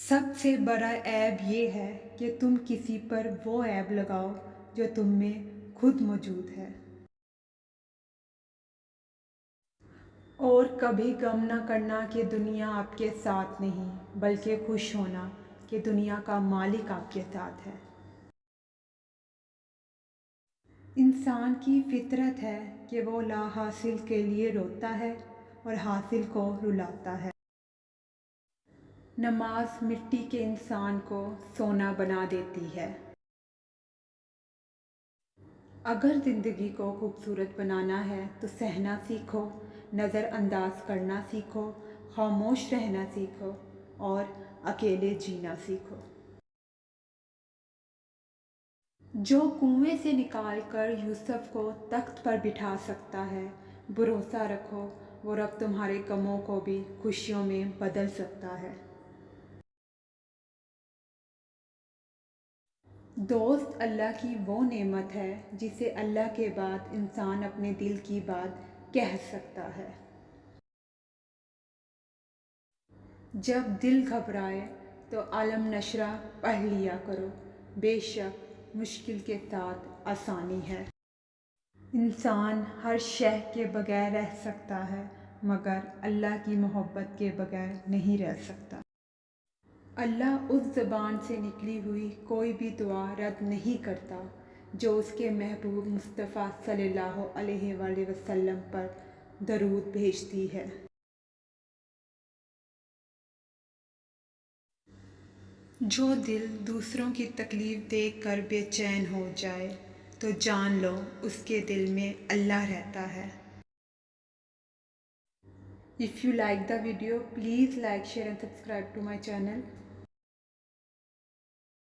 سب سے بڑا عیب یہ ہے کہ تم کسی پر وہ عیب لگاؤ جو تم میں خود موجود ہے، اور کبھی غم نہ کرنا کہ دنیا آپ کے ساتھ نہیں، بلکہ خوش ہونا کہ دنیا کا مالک آپ کے ساتھ ہے۔ انسان کی فطرت ہے کہ وہ لا حاصل کے لیے روتا ہے اور حاصل کو رلاتا ہے۔ نماز مٹی کے انسان کو سونا بنا دیتی ہے۔ اگر زندگی کو خوبصورت بنانا ہے تو سہنا سیکھو، نظر انداز کرنا سیکھو، خاموش رہنا سیکھو اور اکیلے جینا سیکھو۔ جو کنویں سے نکال کر یوسف کو تخت پر بٹھا سکتا ہے، بھروسہ رکھو وہ رب تمہارے غموں کو بھی خوشیوں میں بدل سکتا ہے۔ دوست اللہ کی وہ نعمت ہے جسے اللہ کے بعد انسان اپنے دل کی بات کہہ سکتا ہے۔ جب دل گھبرائے تو عالم نشرہ پڑھ لیا کرو، بے شک مشکل کے ساتھ آسانی ہے۔ انسان ہر شے کے بغیر رہ سکتا ہے مگر اللہ کی محبت کے بغیر نہیں رہ سکتا۔ اللہ اس زبان سے نکلی ہوئی کوئی بھی دعا رد نہیں کرتا جو اس کے محبوب مصطفیٰ صلی اللہ علیہ وآلہ وسلم پر درود بھیجتی ہے۔ جو دل دوسروں کی تکلیف دیکھ کر بے چین ہو جائے تو جان لو اس کے دل میں اللہ رہتا ہے۔ If you like the video, please like, share and subscribe to my channel.